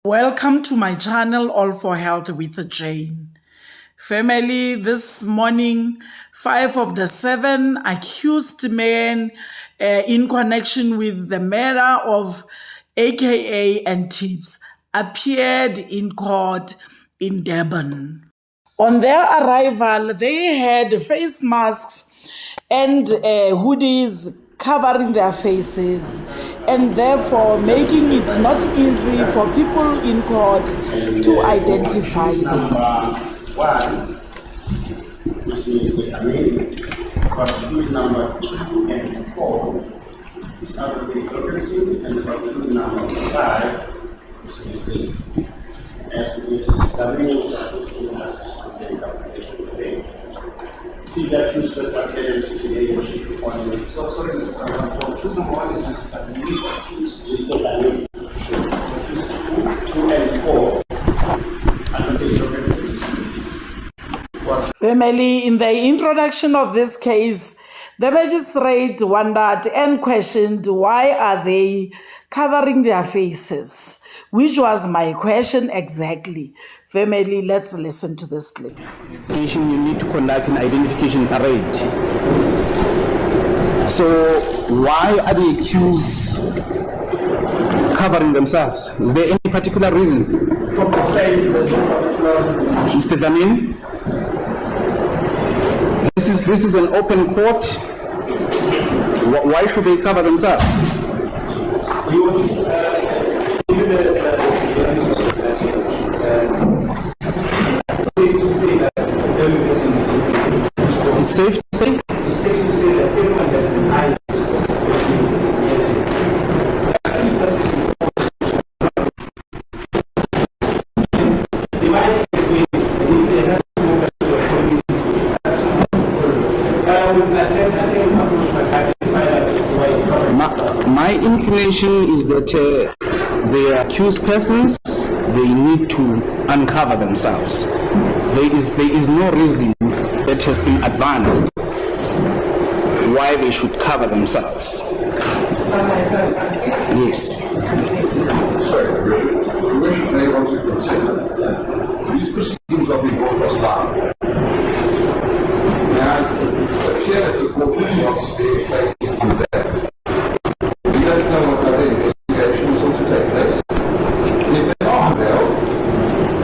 Welcome to my channel, All for Health with Jane. Family, this morning, 5 of the 7 accused men in connection with the murder of AKA and Tibz appeared in court in Durban. On their arrival, they had face masks and hoodies covering their faces, and therefore making it not easy for people in court to identify them. One, which is the control number 2 and 4, is out of the occupancy, and control number 5, which is the as it is assisting us to the interpretation today. Figure choose first appearance today, or should be on the so sorry, for choose number 1 is choose the value. Choose 2 and 4. Family, in the introduction of this case, the magistrate wondered and questioned why are they covering their faces, which was my question exactly. Family, let's listen to this clip. You need to conduct an identification parade. So why are the accused covering themselves? Is there any particular reason? Mr. Dlamini? This is an open court. Why should they cover themselves? It's safe to say? My inclination is that the accused persons, they need to uncover themselves. There is no reason that has been advanced why they should cover themselves. Yes. Sorry, the Commission may want to consider these proceedings are being broadcast live. Now, it appears that the court wants their places in there. We don't know what other investigations ought to take place. And if they are held,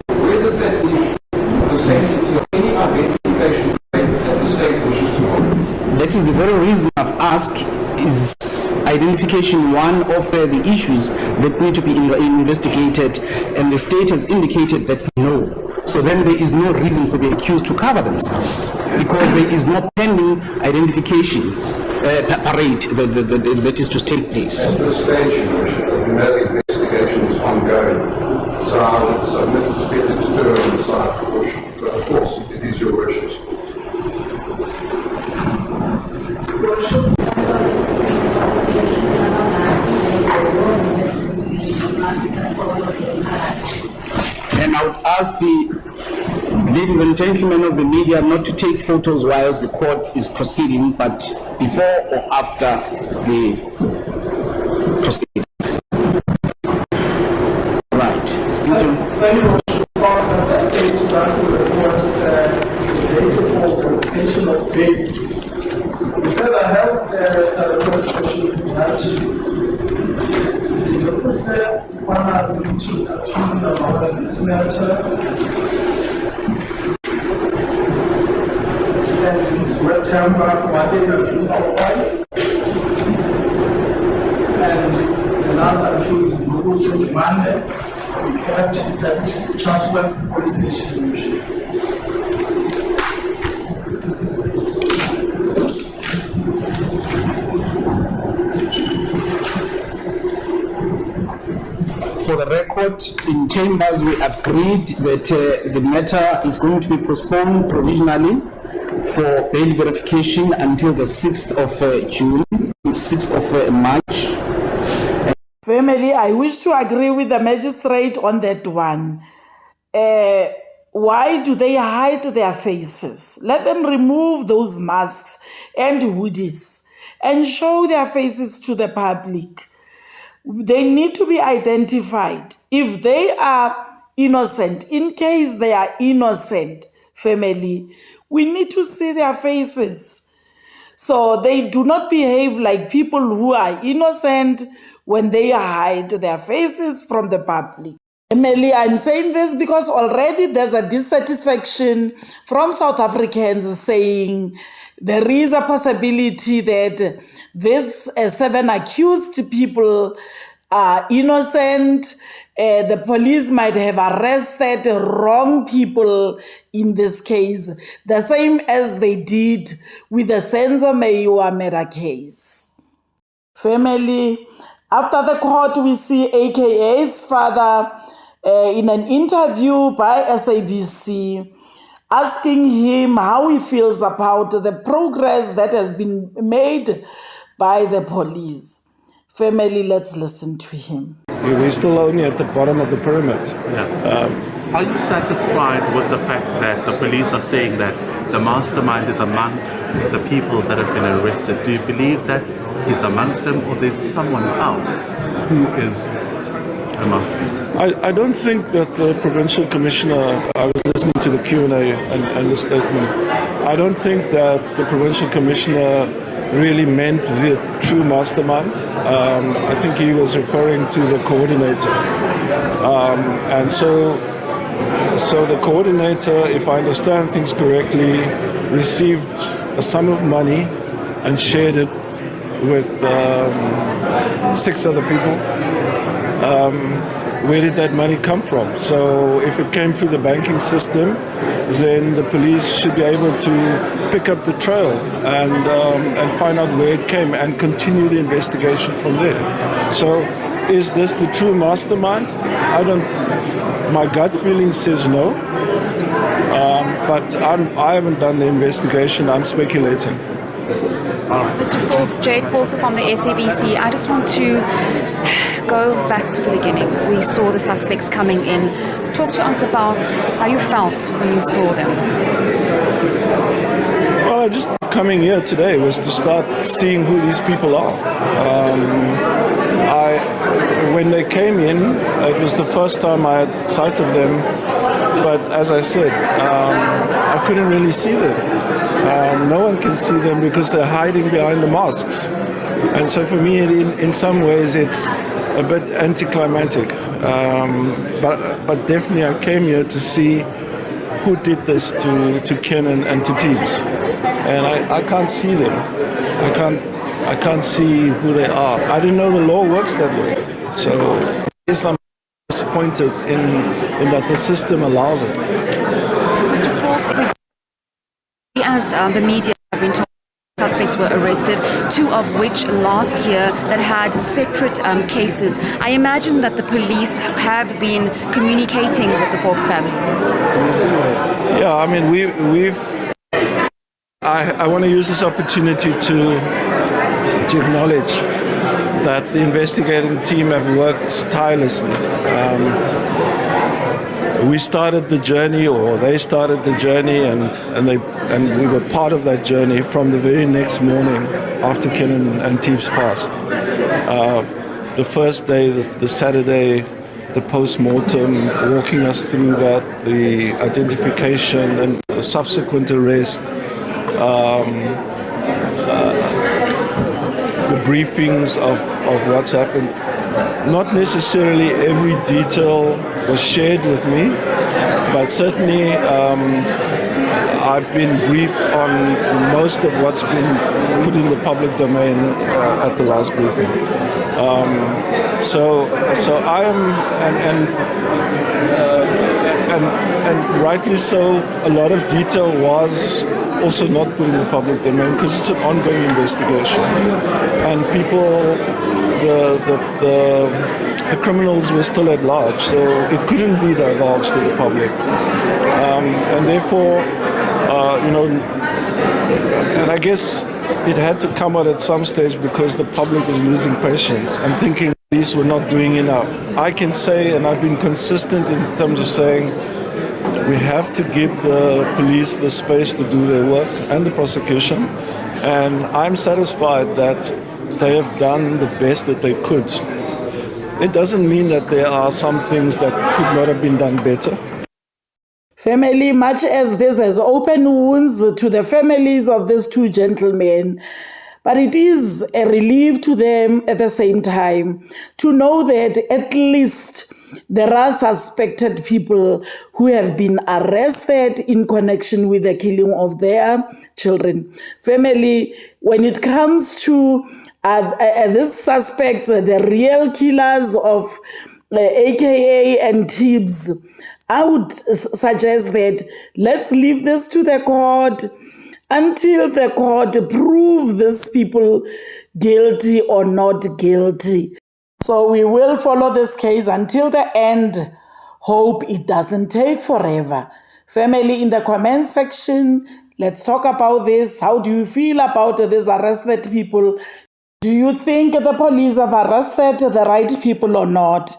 where does that leave the sanctity of any identification that the state wishes to hold? That is the very reason I've asked, is identification one of the issues that need to be investigated, and the state has indicated that no. So then there is no reason for the accused to cover themselves, because there is no pending identification parade that is to take place. At this stage, Your Worship, the investigation is ongoing, so I would submit it to the deterrent and decide, Your Worship. But of course, it is Your Worship's. And I would ask the ladies and gentlemen of the media not to take photos whilst the court is proceeding, but before or after the proceedings. Right. Thank you. Thank you, Mr. Parker. That stage that reports the data for verification of dates. We further held the request question the first one has to accuse about this matter. And it's September 2005. And the last accused was Monday. We kept that Chatsworth police station. For the record, in chambers we agreed that the matter is going to be postponed provisionally for bail verification until the 6th of June, 6th of March. Family, I wish to agree with the magistrate on that one. Why do they hide their faces? Let them remove those masks and hoodies and show their faces to the public. They need to be identified. If they are innocent, in case they are innocent, family, we need to see their faces. So they do not behave like people who are innocent when they hide their faces from the public. Emily, I'm saying this because already there's a dissatisfaction from South Africans saying there is a possibility that these 7 accused people are innocent. The police might have arrested wrong people in this case, the same as they did with the Senzo Meyiwa case. Family, after the court, we see AKA's father in an interview by SABC asking him how he feels about the progress that has been made by the police. Family, let's listen to him. We're still only at the bottom of the pyramid. Are you satisfied with the fact that the police are saying that the mastermind is amongst the people that have been arrested? Do you believe that he's amongst them, or there's someone else who is amongst them? I don't think that the provincial commissioner, I was listening to the Q&A and the statement, I don't think that the provincial commissioner really meant the true mastermind. I think he was referring to the coordinator. And so the coordinator, if I understand things correctly, received a sum of money and shared it with 6 other people. Where did that money come from? So if it came through the banking system, then the police should be able to pick up the trail and find out where it came and continue the investigation from there. So is this the true mastermind? My gut feeling says no, but I haven't done the investigation. I'm speculating. Mr. Forbes, Jade Paulson from the SABC. I just want to go back to the beginning. We saw the suspects coming in. Talk to us about how you felt when you saw them. Well, just coming here today was to start seeing who these people are. When they came in, it was the first time I had sight of them, but as I said, I couldn't really see them. No one can see them because they're hiding behind the masks. And so for me, in some ways, it's a bit anticlimactic. But definitely I came here to see who did this to Ken and to Tibz. And I can't see them. I can't see who they are. I didn't know the law works that way. So I guess I'm disappointed in that the system allows it. Mr. Forbes, as the media have been told, suspects were arrested, 2 of which last year that had separate cases. I imagine that the police have been communicating with the Forbes family. Yeah, I mean, I want to use this opportunity to acknowledge that the investigating team have worked tirelessly. We started the journey, or they started the journey, and we were part of that journey from the very next morning after Ken and Tibz passed. The first day, the Saturday, the post-mortem, walking us through that, the identification and the subsequent arrest, the briefings of what's happened. Not necessarily every detail was shared with me, but certainly I've been briefed on most of what's been put in the public domain at the last briefing. So I am, and rightly so, a lot of detail was also not put in the public domain because it's an ongoing investigation, and people, the criminals were still at large, so it couldn't be divulged to the public, and therefore, and I guess it had to come out at some stage because the public was losing patience and thinking police were not doing enough. I can say, and I've been consistent in terms of saying, we have to give the police the space to do their work and the prosecution, and I'm satisfied that they have done the best that they could. it doesn't mean that there are some things that could not have been done better. Family, much as this has opened wounds to the families of these two gentlemen, but it is a relief to them at the same time to know that at least there are suspected people who have been arrested in connection with the killing of their children. Family, when it comes to these suspects, the real killers of AKA and Tibz, I would suggest that let's leave this to the court until the court prove these people guilty or not guilty. So we will follow this case until the end. Hope it doesn't take forever. Family, in the comment section, let's talk about this. How do you feel about these arrested people? Do you think the police have arrested the right people or not?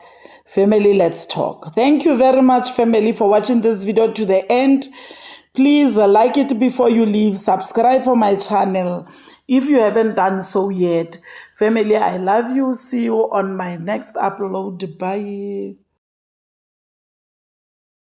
Family, let's talk. Thank you very much, family, for watching this video to the end. Please like it before you leave. Subscribe for my channel if you haven't done so yet. Family, I love you. See you on my next upload. Bye.